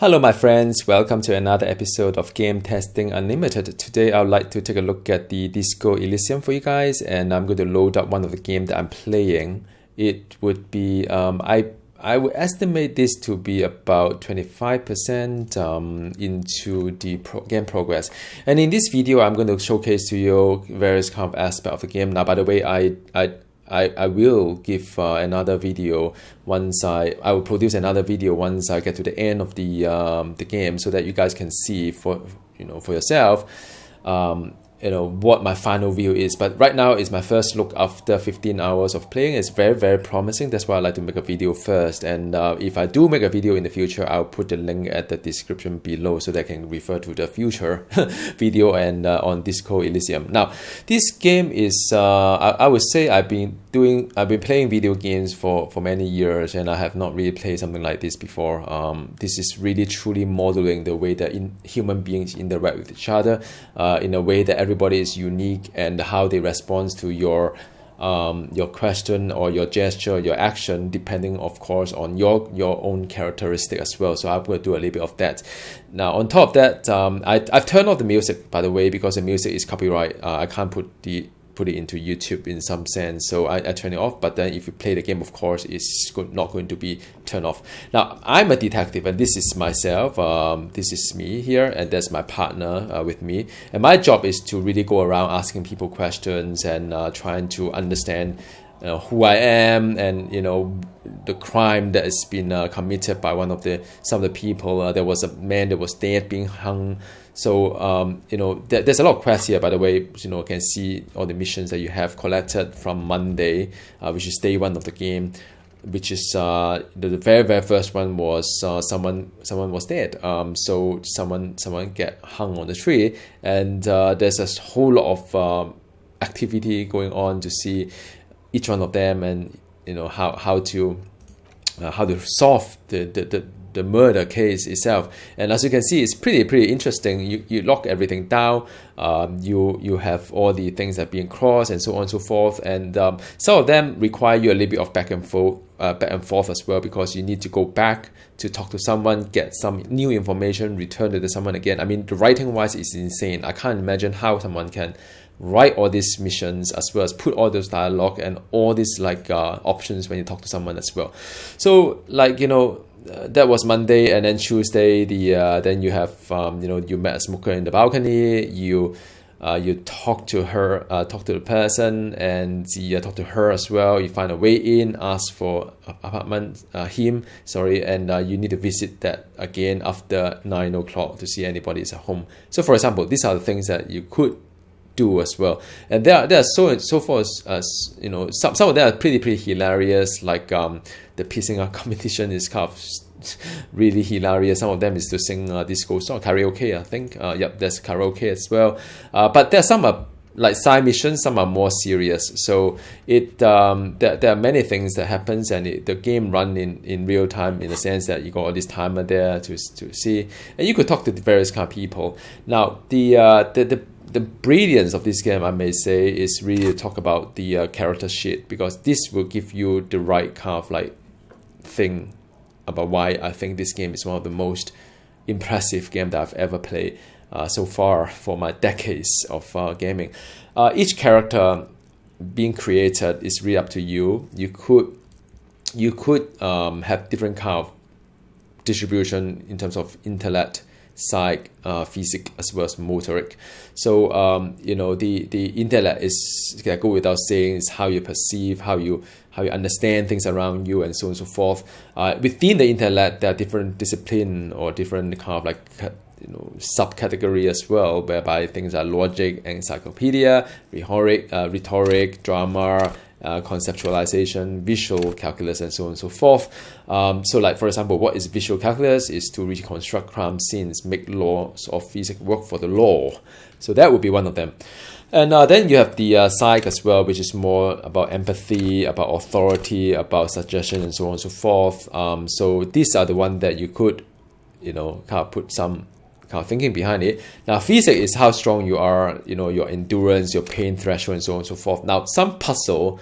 Hello my friends, welcome to another episode of Game Testing Unlimited. Today I would like to take a look at the Disco Elysium for you guys, and I'm going to load up one of the games that I'm playing. It would be, I would estimate this to be about 25% into the game progress. And in this video, I'm going to showcase to you various kind of aspects of the game. Now, by the way, I will give another video once I will produce another video once I get to the end of the game, so that you guys can see for yourself what my final view is. But right now it's my first look after 15 hours of playing. It's very promising. That's why I like to make a video first, and if I do make a video in the future, I'll put the link at the description below so that I can refer to the future video and on Disco Elysium. Now this game is I would say I've been playing video games for many years, and I have not really played something like this before. This is really truly modeling the way that human beings interact with each other in a way that everybody is unique, and how they respond to your question or your gesture, your action, depending of course on your own characteristic as well. So I'm going to do a little bit of that. Now on top of that, I've turned off the music, by the way, because the music is copyright. I can't put it into YouTube in some sense, so I turn it off. But then if you play the game, of course, it's not going to be turned off. Now I'm a detective, and this is myself. This is me here, and that's my partner with me. And my job is to really go around asking people questions and trying to understand who I am, and the crime that has been committed by some of the people. There was a man that was dead, being hung. So there's a lot of quests here, by the way. You can see all the missions that you have collected from Monday, which is day one of the game, which is the very first one was someone was dead. So someone get hung on the tree, and there's a whole lot of activity going on to see each one of them, and how to solve the murder case itself. And as you can see, it's pretty interesting. You lock everything down. You have all the things that are being crossed, and so on and so forth. And some of them require you a little bit of back and forth as well, because you need to go back to talk to someone, get some new information, return it to someone again. I mean, the writing wise is insane. I can't imagine how someone can write all these missions as well as put all those dialogue and all these options when you talk to someone as well. So that was Monday, and then Tuesday then you have you met a smoker in the balcony. You talk to her, talk to the person, and you talk to her as well. You find a way in, ask for apartment, and you need to visit that again after 9 o'clock to see anybody is at home. So for example, these are the things that you could do as well, and there are so far as some of them are pretty hilarious, like the pissing out competition is kind of really hilarious. Some of them is to sing disco song, karaoke, I think. Yep, there's karaoke as well, but there are some are like side missions, some are more serious. So there are many things that happens, and the game run in real time, in the sense that you got all this timer there to see, and you could talk to the various kind of people. Now the brilliance of this game, I may say, is really to talk about the character sheet, because this will give you the right kind of thing about why I think this game is one of the most impressive game that I've ever played so far for my decades of gaming. Each character being created is really up to you. You could have different kind of distribution in terms of intellect, psych, physic, as well as motoric. So the intellect is, go without saying, is how you perceive, how you understand things around you, and so on and so forth. Within the intellect, there are different discipline or different kind of subcategory as well, whereby things are logic, encyclopedia, rhetoric, drama, conceptualization, visual calculus, and so on and so forth. So for example, what is visual calculus? Is to reconstruct crime scenes, make laws of physics work for the law. So that would be one of them. And then you have the psych as well, which is more about empathy, about authority, about suggestion, and so on and so forth. So these are the ones that you could kind of put some kind of thinking behind it. Now physics is how strong you are, your endurance, your pain threshold, and so on and so forth. Now some puzzle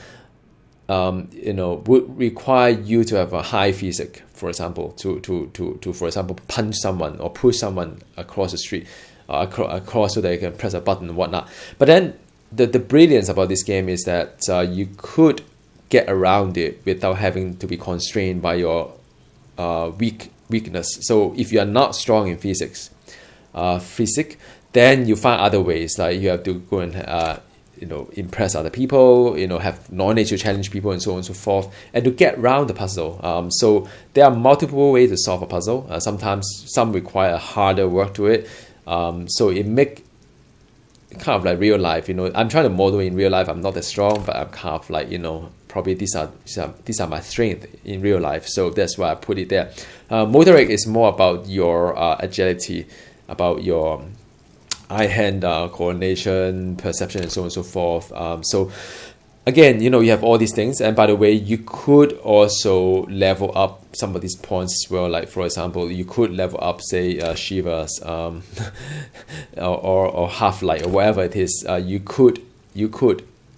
would require you to have a high physics, for example, to for example, punch someone or push someone across the street, across so that you can press a button and whatnot. But then the brilliance about this game is that you could get around it without having to be constrained by your weakness. So if you are not strong in physics, then you find other ways, like you have to go and impress other people, have knowledge to challenge people, and so on and so forth, and to get around the puzzle. So there are multiple ways to solve a puzzle. Sometimes some require harder work to it. So it make kind of like real life. I'm trying to model in real life. I'm not that strong, but I'm kind of like probably these are my strength in real life. So that's why I put it there. Motoric is more about your agility, about your eye-hand coordination, perception, and so on and so forth. So again, you have all these things. And by the way, you could also level up some of these points as well. Like, for example, you could level up, say, Shiva's or Half-Light or whatever it is. You could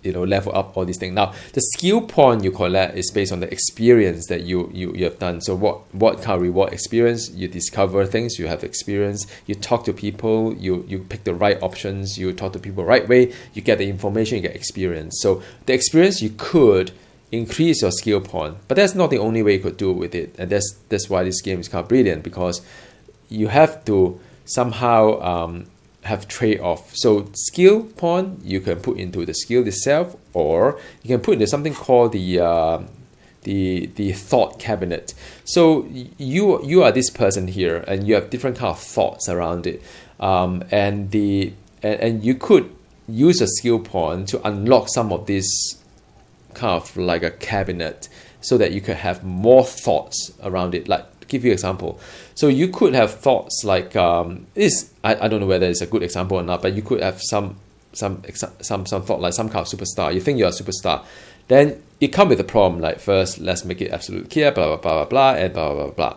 level up all these things. Now, the skill point you collect is based on the experience that you have done. So what kind of reward experience? You discover things, you have experience, you talk to people, you pick the right options, you talk to people the right way, you get the information, you get experience. So the experience, you could increase your skill point, but that's not the only way you could do it with it. And that's why this game is kind of brilliant, because you have to somehow have trade-off. So skill point you can put into the skill itself, or you can put into something called the thought cabinet. So you are this person here, and you have different kind of thoughts around it, and you could use a skill point to unlock some of this kind of like a cabinet, so that you could have more thoughts around it. Like, give you an example. So you could have thoughts like I don't know whether it's a good example or not, but you could have some thought like some kind of superstar. You think you're a superstar, then it comes with a problem. Like, first, let's make it absolutely clear, blah blah blah blah blah, and blah blah blah blah.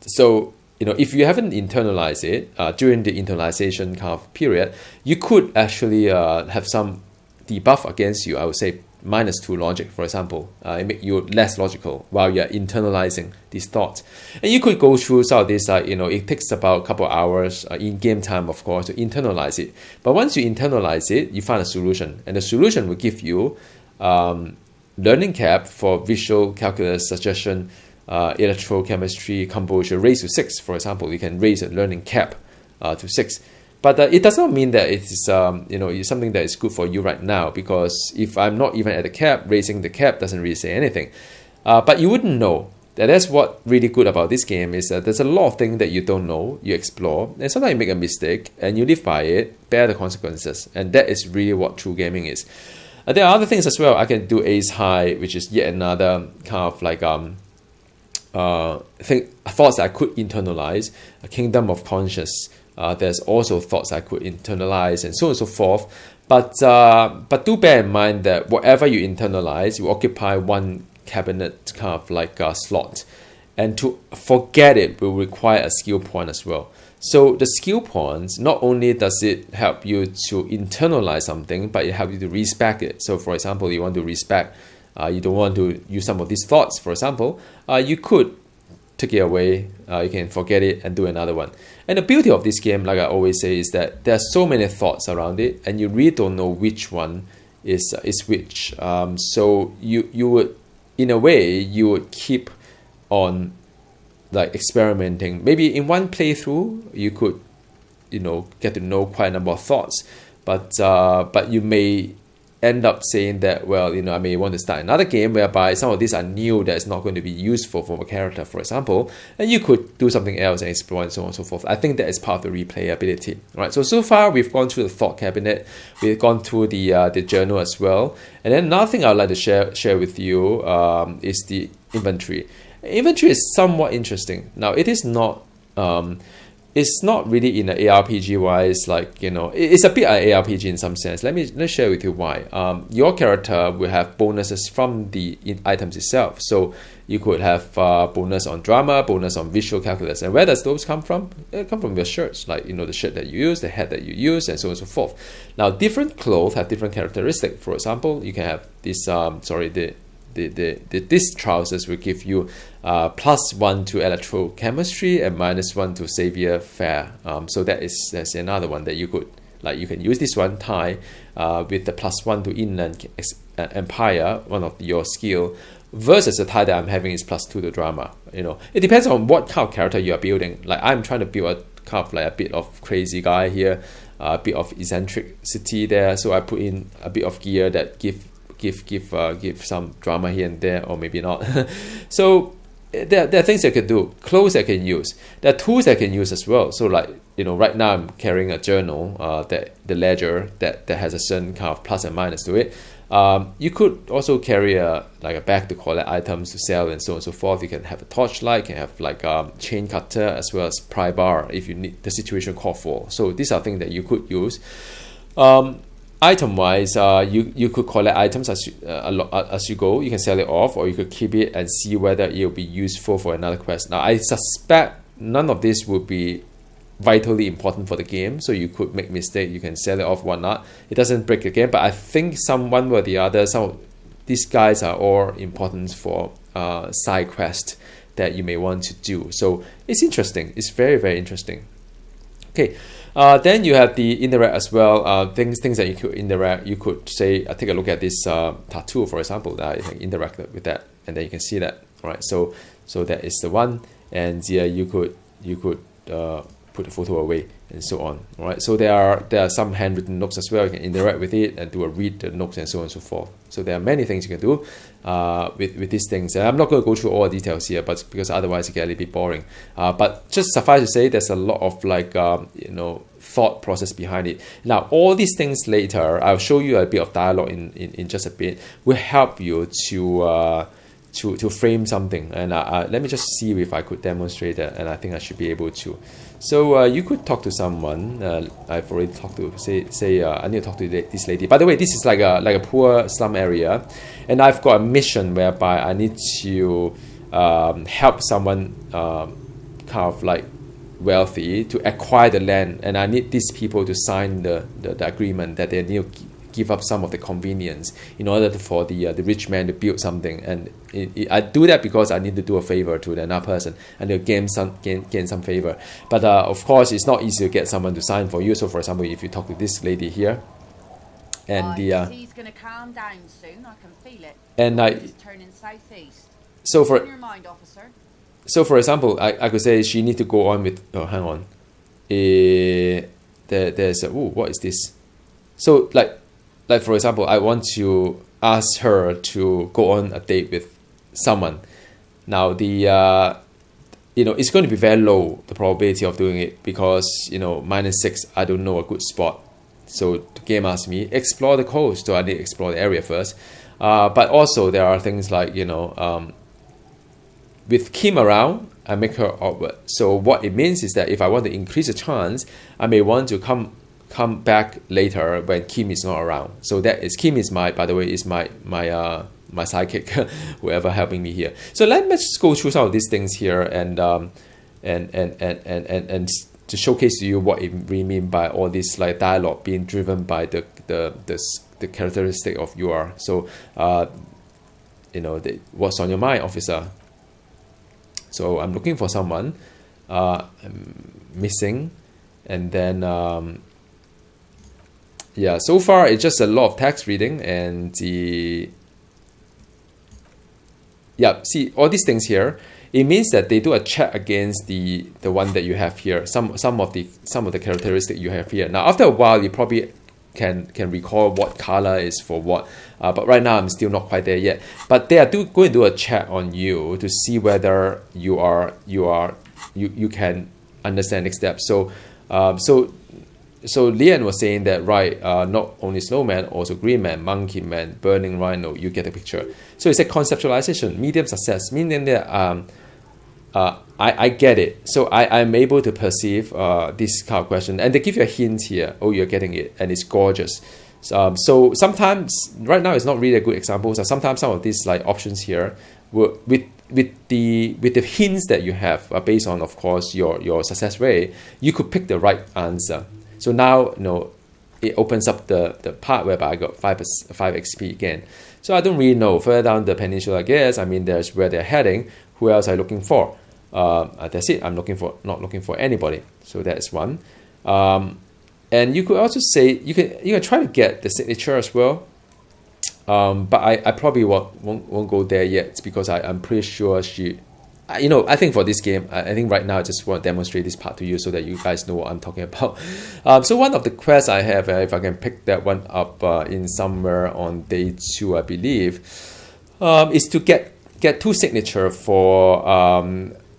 So if you haven't internalized it during the internalization kind of period, you could actually have some debuff against you. I would say -2 logic, for example. It makes you less logical while you're internalizing these thoughts. And you could go through some of this, it takes about a couple of hours in game time, of course, to internalize it. But once you internalize it, you find a solution. And the solution will give you learning cap for visual calculus, suggestion, electrochemistry, composure, raised to 6, for example. You can raise a learning cap to 6. But it does not mean that it is it's something that is good for you right now, because if I'm not even at the cap, raising the cap doesn't really say anything. But you wouldn't know. That's what really good about this game, is that there's a lot of things that you don't know, you explore, and sometimes you make a mistake, and you live by it, bear the consequences. And that is really what true gaming is. There are other things as well. I can do Ace High, which is yet another kind of like thoughts I could internalize. A Kingdom of Conscious. There's also thoughts I could internalize, and so on and so forth. But do bear in mind that whatever you internalize, you occupy one cabinet kind of like a slot. And to forget it will require a skill point as well. So the skill points, not only does it help you to internalize something, but it helps you to respec it. So for example, you want to respec, you don't want to use some of these thoughts, for example, you could take it away, you can forget it and do another one. And the beauty of this game, like I always say, is that there are so many thoughts around it, and you really don't know which one is which. So you would, in a way, you would keep on like experimenting. Maybe in one playthrough, you could, get to know quite a number of thoughts, but you may end up saying that, well, I may want to start another game whereby some of these are new, that is not going to be useful for a character, for example, and you could do something else and explore and so on and so forth. I think that is part of the replayability. All right, so far we've gone through the thought cabinet, we've gone through the journal as well, and then another thing I'd like to share with you is the inventory. Inventory is somewhat interesting. Now, it is not it's not really in the ARPG wise, like, it's a bit an ARPG in some sense. Let me share with you why. Your character will have bonuses from the items itself. So you could have bonus on drama, bonus on visual calculus. And where does those come from? They come from your shirts, like, the shirt that you use, the hat that you use, and so on and so forth. Now, different clothes have different characteristics. For example, you can have this, the these trousers will give you +1 to electrochemistry and -1 to savior fair. So that's another one that you could, like, you can use this one tie with the +1 to inland empire, one of your skill, versus the tie that I'm having is +2 to drama. It depends on what kind of character you are building. Like, I'm trying to build a kind of like a bit of crazy guy here, a bit of eccentricity there, so I put in a bit of gear that give some drama here and there, or maybe not. So there are things I can do, clothes I can use, there are tools I can use as well. So, like, right now I'm carrying a journal, that the ledger that has a certain kind of plus and minus to it. You could also carry a bag to collect items to sell and so on and so forth. You can have a torchlight, you can have like a chain cutter, as well as pry bar if you need the situation call for. So these are things that you could use. Item wise, you could collect items as you go. You can sell it off, or you could keep it and see whether it will be useful for another quest. Now, I suspect none of this would be vitally important for the game, so you could make mistake, you can sell it off, whatnot. It doesn't break the game, but I think one way or the other, some of these guys are all important for side quest that you may want to do. So it's interesting. It's very, very interesting. Okay, then you have the interact as well. Things that you could interact. You could say, take a look at this tattoo, for example, that you can interact with that, and then you can see that. All right, so that is the one, and yeah, you could put the photo away and so on. All right, so there are some handwritten notes as well. You can interact with it and read the notes and so on and so forth. So there are many things you can do with these things. And I'm not going to go through all the details here, but because otherwise it get a little bit boring. But just suffice to say, there's a lot of thought process behind it. Now, all these things later, I'll show you a bit of dialogue in just a bit, will help you to frame something. And let me just see if I could demonstrate that, and I think I should be able to. So you could talk to someone. I've already talked to, say I need to talk to this lady. By the way, this is like a poor slum area, and I've got a mission whereby I need to help someone kind of like wealthy to acquire the land, and I need these people to sign the agreement that they need to give up some of the convenience in order for the rich man to build something. And I do that because I need to do a favor to another person, and they'll gain some favor. But of course, it's not easy to get someone to sign for you. So, for example, if you talk to this lady here, and he's going to calm down soon. I can feel it. And he's turning southeast. So for in your mind, officer. So, for example, I could say she need to go on with. Oh, hang on. There's what is this? So like for example, I want to ask her to go on a date with someone. Now it's going to be very low, the probability of doing it, because -6, I don't know a good spot. So the game asks me explore the coast, so I need to explore the area first. But also there are things like with Kim around, I make her outward. So what it means is that if I want to increase the chance, I may want to come back later when Kim is not around. So Kim is my sidekick, whoever helping me here. So let's just go through some of these things here and to showcase to you what it really mean by all this like dialogue being driven by the characteristic of you are. So what's on your mind, officer? So I'm looking for someone. I'm missing, and then so far it's just a lot of text reading and see all these things here. It means that they do a check against the one that you have here. Some of the characteristics you have here. Now after a while you probably can recall what color is for what, but right now I'm still not quite there yet. But they are going to do a check on you to see whether you can understand next step. So Lian was saying that, right, not only snowman, also green man, monkey man, burning rhino. You get the picture. So it's a conceptualization, medium success, meaning that I get it. So I'm able to perceive this kind of question, and they give you a hint here. Oh, you're getting it, and it's gorgeous. So sometimes, right now, it's not really a good example. So sometimes some of these like options here, with the hints that you have based on, of course, your success rate, you could pick the right answer. So now it opens up the part whereby I got 5 XP again. So I don't really know. Further down the peninsula, I guess, I mean, there's where they're heading. Who else are you looking for? That's it. I'm not looking for anybody. So that's one. And you could also say, you can try to get the signature as well. But I probably won't go there yet because I'm pretty sure she, I think for this game, I think right now I just want to demonstrate this part to you so that you guys know what I'm talking about. So one of the quests I have, if I can pick that one up in somewhere on day 2, I believe, is to get 2 signature for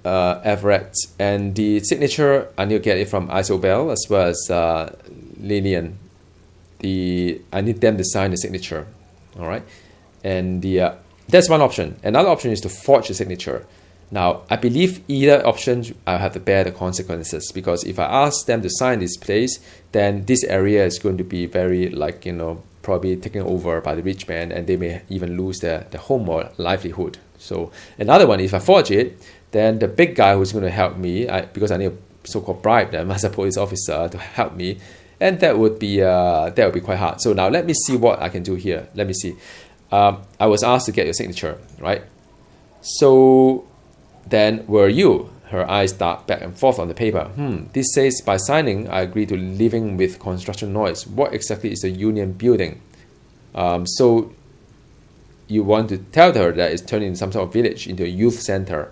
Everett, and the signature I need to get it from Isobel as well as Lillian. I need them to sign the signature. All right, and that's one option. Another option is to forge the signature. Now, I believe either option I have to bear the consequences, because if I ask them to sign this place, then this area is going to be very, like, probably taken over by the rich man, and they may even lose their home or livelihood. So another one, if I forge it, then the big guy who's going to help me, because I need a so-called bribe them as a police officer to help me, and that would be quite hard. So now let me see what I can do here. Let me see. I was asked to get your signature, right? So then, were you? Her eyes dart back and forth on the paper. This says, by signing, I agree to living with construction noise. What exactly is the union building? So you want to tell her that it's turning some sort of village into a youth center.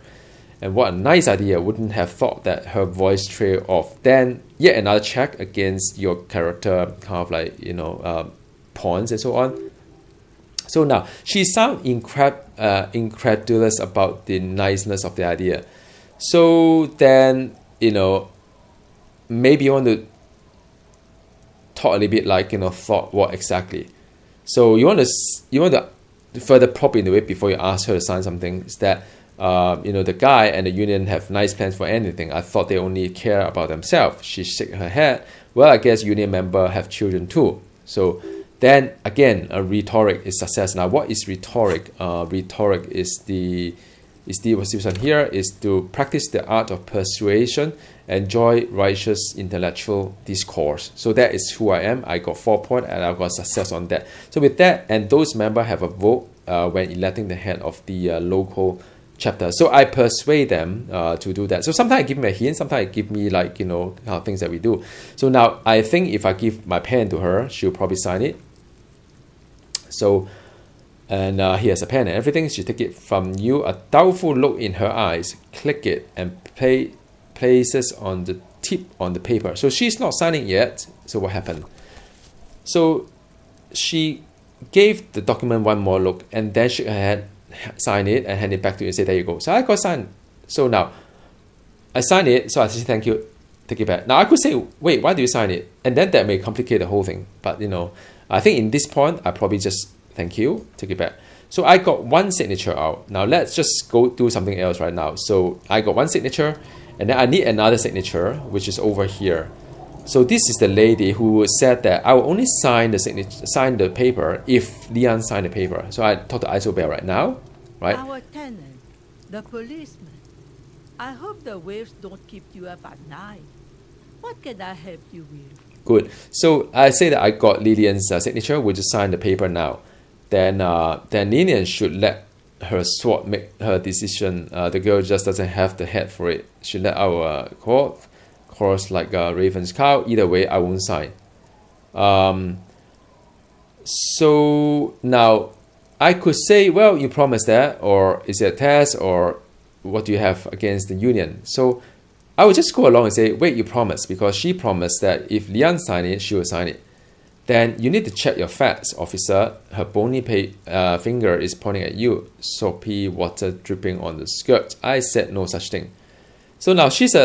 And what a nice idea. Wouldn't have thought that her voice trailed off. Then yet another check against your character, kind of like, points and so on. So now she sounds incredulous about the niceness of the idea. So then, maybe you want to talk a little bit like, thought what exactly. So you want to further probe into it before you ask her to sign something. Is that the guy and the union have nice plans for anything. I thought they only care about themselves. She shook her head. Well, I guess union member have children too. So then again, a rhetoric is success. Now, what is rhetoric? Rhetoric is what's this one here, is to practice the art of persuasion, enjoy righteous intellectual discourse. So that is who I am. I got 4 points and I got success on that. So with that, and those members have a vote when electing the head of the local chapter. So I persuade them to do that. So sometimes I give me a hint, sometimes I give me things that we do. So now I think if I give my pen to her, she'll probably sign it. So, and here's a pen and everything. She take it from you, a doubtful look in her eyes, click it and places on the tip on the paper. So she's not signing yet. So what happened? So she gave the document one more look and then shook her head, sign it and hand it back to you and say, there you go. So I got signed. So now I signed it. So I say, thank you, take it back. Now I could say, wait, why do you sign it? And then that may complicate the whole thing. But I think in this point, I probably just thank you, take it back. So I got one signature out. Now let's just go do something else right now. So I got one signature and then I need another signature, which is over here. So this is the lady who said that I will only sign the paper if Leon signed the paper. So I talked to Isobel right now, right? Our tenant, the policeman. I hope the waves don't keep you up at night. What can I help you with? Good. So I say that I got Lillian's signature. We'll just sign the paper now. Then Lillian should let her sword make her decision. The girl just doesn't have the head for it. She let our court cross like a raven's cow. Either way, I won't sign. So now I could say, well, you promised that, or is it a test, or what do you have against the union? So I would just go along and say, wait, you promised, because she promised that if Lian signed it, she will sign it. Then you need to check your facts, officer. Her bony finger is pointing at you. Soapy water dripping on the skirt. I said no such thing. So now she's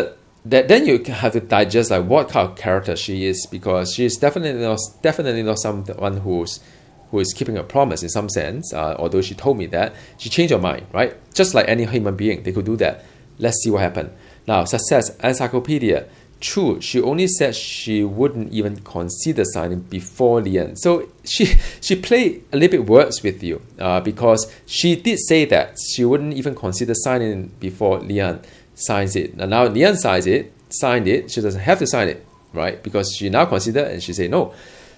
then you have to digest like what kind of character she is, because she is definitely not someone who is keeping a promise in some sense. Although she told me that, she changed her mind, right? Just like any human being, they could do that. Let's see what happened. Now, success, encyclopedia. True, she only said she wouldn't even consider signing before Lian. So she played a little bit words with you because she did say that she wouldn't even consider signing before Lian signs it. Now Lian signed it, she doesn't have to sign it, right? Because she now considered and she said no.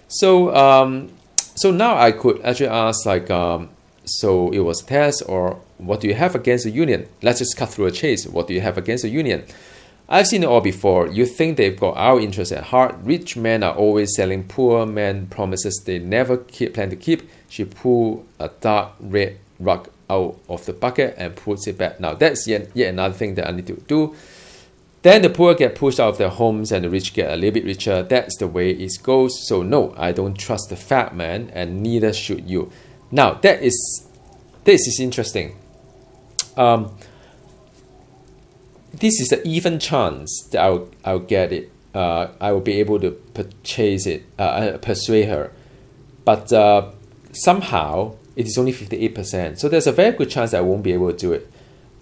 So so now I could actually ask like, So it was a test. Or what do you have against the union? Let's just cut through a chase. What do you have against the union? I've seen it all before. You think they've got our interests at heart. Rich men are always selling poor men promises they never plan to keep. She pulled a dark red rug out of the bucket and puts it back. Now that's yet another thing that I need to do. Then the poor get pushed out of their homes and the rich get a little bit richer. That's the way it goes. So no, I don't trust the fat man, and neither should you. Now this is interesting. This is an even chance that I'll get it. I will be able to purchase it, persuade her. But somehow it is only 58%. So there's a very good chance that I won't be able to do it.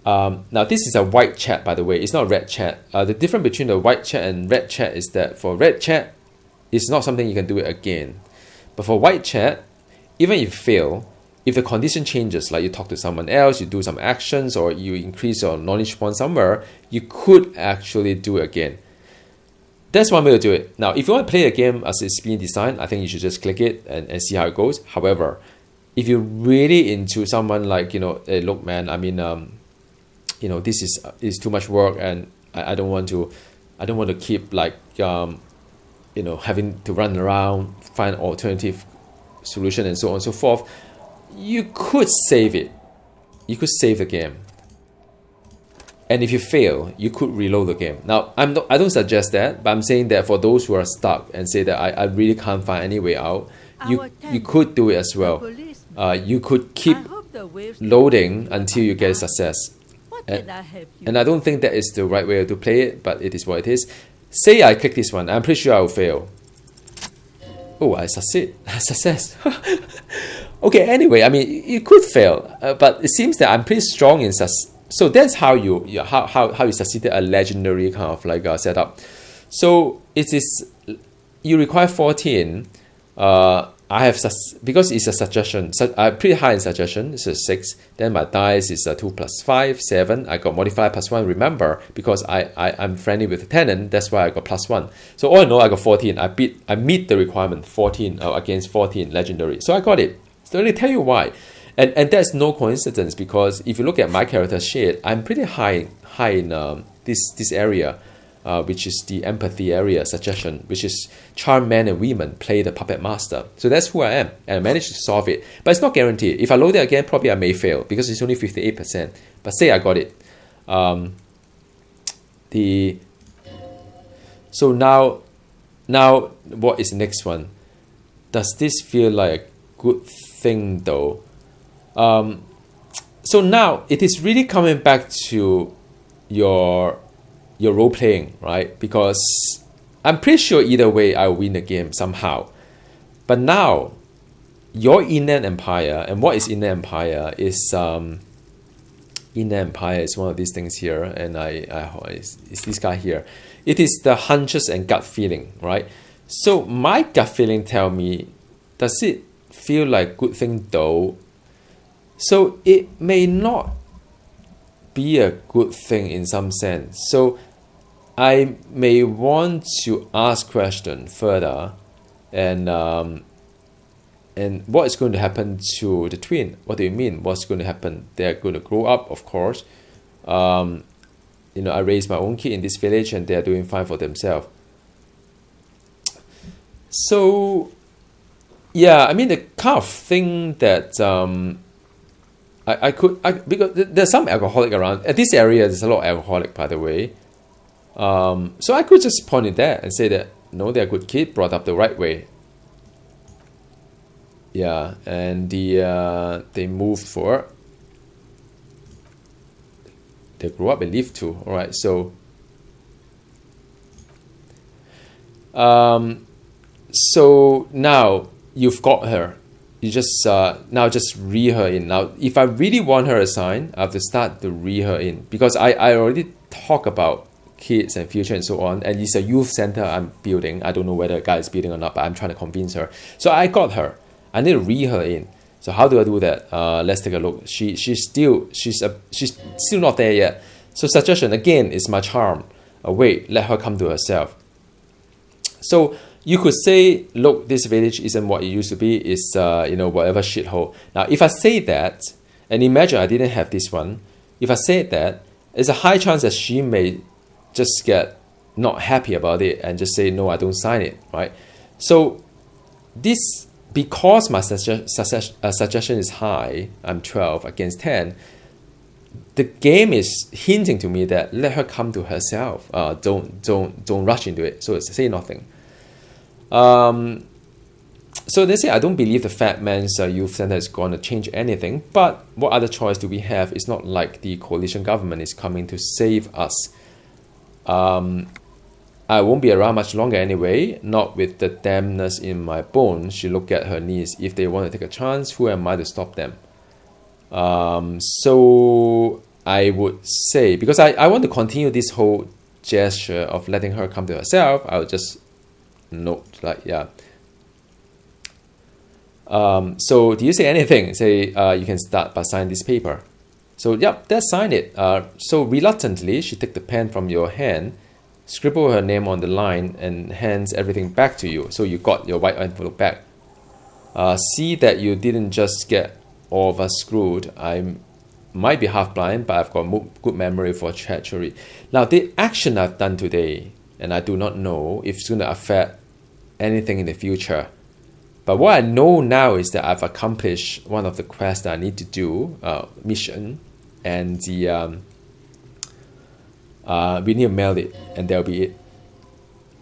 Now this is a white chat, by the way. It's not a red chat. The difference between the white chat and red chat is that for red chat, it's not something you can do it again. But for white chat, even if you fail, if the condition changes, like you talk to someone else, you do some actions, or you increase your knowledge point somewhere, you could actually do it again. That's one way to do it. Now, if you want to play the game as it's being designed, I think you should just click it and see how it goes. However, if you're really into someone like, hey, look, man, I mean, this is too much work, and I don't want to keep like, having to run around, find alternative solution and so on and so forth. You could save it. You could save the game. And if you fail, you could reload the game. Now, I don't suggest that, but I'm saying that for those who are stuck and say that I really can't find any way out, you could do it as well. You could keep loading until you get success. And I don't think that is the right way to play it, but it is what it is. Say I click this one, I'm pretty sure I will fail. Oh, I succeed. Success. Okay, anyway, I mean, you could fail, but it seems that I'm pretty strong in so that's how you succeeded a legendary kind of like setup. So it is, you require 14. I have because it's a suggestion. I'm pretty high in suggestion. It's a 6. Then my dice is a 2 plus 5, 7. I got modifier plus 1. Remember, because I'm friendly with the tenant, that's why I got plus 1. So all in all, I got 14. I meet the requirement 14 against 14 legendary. So I got it. So let me tell you why. And that's no coincidence, because if you look at my character sheet, I'm pretty high in this area, which is the empathy area suggestion, which is charm men and women, play the puppet master. So that's who I am, and I managed to solve it. But it's not guaranteed. If I load it again, probably I may fail, because it's only 58%. But say I got it. So now what is the next one? Does this feel like a good thing though? So now it is really coming back to your role playing, right? Because I'm pretty sure either way I'll win the game somehow. But now your Inland Empire, and what is Inland Empire is Inland Empire is one of these things here, and it's this guy here. It is the hunches and gut feeling, right? So my gut feeling tell me, does it feel like good thing though? So it may not be a good thing in some sense. So I may want to ask question further, and what is going to happen to the twin? What do you mean? What's going to happen? They're going to grow up, of course. I raised my own kid in this village, and they're doing fine for themselves. So yeah, I mean, the kind of thing that because there's some alcoholic around. At this area, there's a lot of alcoholic, by the way. So I could just point it there and say that, no, they're a good kid, brought up the right way. Yeah, and they moved for. They grew up and lived too. All right, so. So now you've got her. You just now just re her in. Now, if I really want her assigned, I have to start to re her in, because I already talk about kids and future and so on, and it's a youth center I'm building. I don't know whether a guy is building or not, but I'm trying to convince her. So I got her. I need to re her in. So how do I do that? Let's take a look. She's still not there yet. So suggestion again is my charm. Wait, let her come to herself. So you could say, look, this village isn't what it used to be. It's whatever shithole. Now, if I say that, and imagine I didn't have this one, if I said that, there's a high chance that she may just get not happy about it and just say, no, I don't sign it, right? So this, because my suggestion is high, I'm 12 against 10, the game is hinting to me that let her come to herself. Don't rush into it. So it's say nothing. So they say I don't believe the Fat Man's youth center is going to change anything. But what other choice do we have? It's not like the coalition government is coming to save us. I won't be around much longer anyway. Not with the dampness in my bones. She looked at her niece. If they want to take a chance, who am I to stop them? So I would say, because I want to continue this whole gesture of letting her come to herself, I would just note, like, yeah. So do you say anything? Say, you can start by signing this paper. So, yep, let's sign it. So reluctantly, she took the pen from your hand, scribble her name on the line, and hands everything back to you. So you got your white envelope back. See that you didn't just get all of us screwed. I might be half blind, but I've got good memory for treachery. Now, the action I've done today, and I do not know if it's going to affect anything in the future. But what I know now is that I've accomplished one of the quests that I need to do, mission, and the we need to mail it, and that'll be it.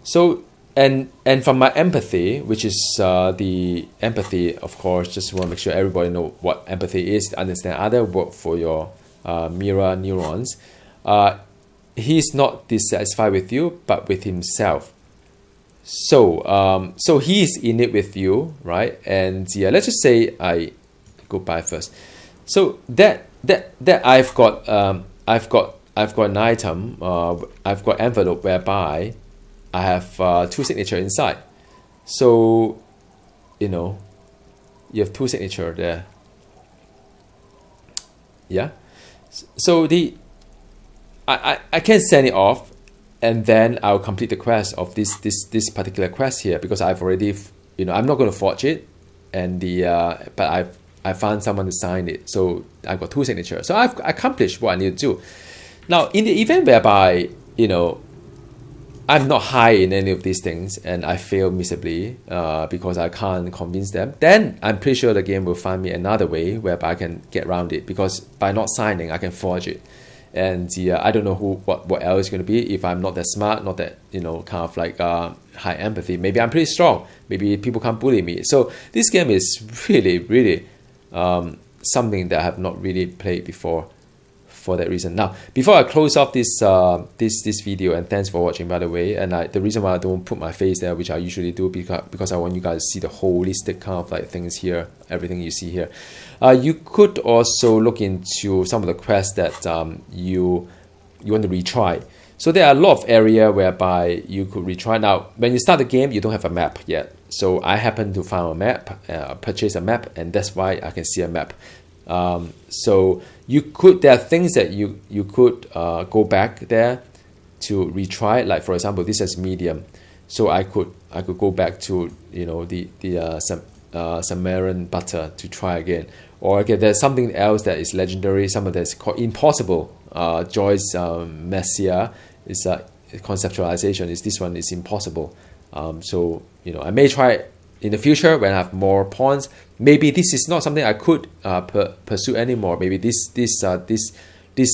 So, and from my empathy, which is the empathy, of course, just want to make sure everybody know what empathy is, to understand other work for your mirror neurons. He's not dissatisfied with you, but with himself. So, so he's in it with you, right? And yeah, let's just say I go by first. So that I've got an item, I've got envelope whereby I have two signatures inside. So, you have two signatures there. Yeah. So I can send it off, and then I'll complete the quest of this particular quest here, because I've already, I'm not going to forge it, and but I found someone to sign it, so I've got two signatures. So I've accomplished what I need to do. Now, in the event whereby, I'm not high in any of these things and I fail miserably because I can't convince them, then I'm pretty sure the game will find me another way whereby I can get around it, because by not signing, I can forge it. And I don't know what else is going to be if I'm not that smart, not that, kind of like high empathy. Maybe I'm pretty strong. Maybe people can't bully me. So this game is really, really something that I have not really played before for that reason. Now, before I close off this video, and thanks for watching, by the way, and the reason why I don't put my face there, which I usually do, because I want you guys to see the holistic kind of like things here, everything you see here. You could also look into some of the quests that you want to retry. So there are a lot of area whereby you could retry. Now, when you start the game, you don't have a map yet. So I happen to find a map, purchase a map, and that's why I can see a map. So there are things that you could go back there to retry. Like, for example, this is medium, so I could go back to the Samaran butter to try again. Or again, there's something else that is legendary, something that's called impossible. Joy's Messiah is a conceptualization. This one is impossible. So I may try in the future when I have more points. Maybe this is not something I could pursue anymore. Maybe this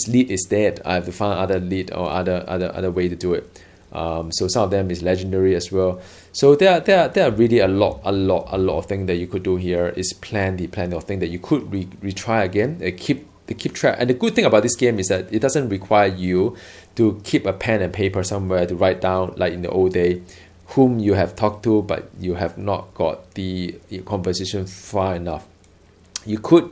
lead is dead. I have to find other lead or other way to do it. So some of them is legendary as well. So there are really a lot of things that you could do here. Is plenty of things that you could retry again. Keep track. And the good thing about this game is that it doesn't require you to keep a pen and paper somewhere to write down, like in the old day, whom you have talked to, but you have not got the conversation far enough. You could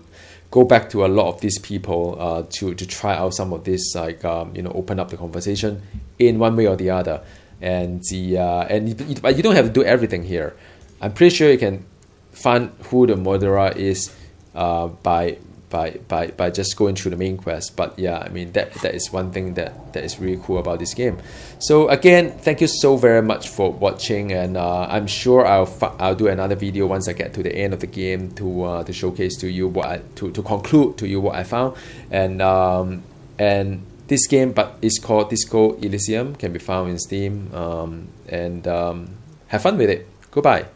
go back to a lot of these people to try out some of this, like open up the conversation in one way or the other, but you don't have to do everything here. I'm pretty sure you can find who the murderer is by by just going through the main quest. But yeah, I mean that is one thing that is really cool about this game. So again, thank you so very much for watching, and I'm sure I'll do another video once I get to the end of the game to showcase to you to conclude to you what I found. And this game, but it's called Disco Elysium, can be found in Steam, and have fun with it. Goodbye.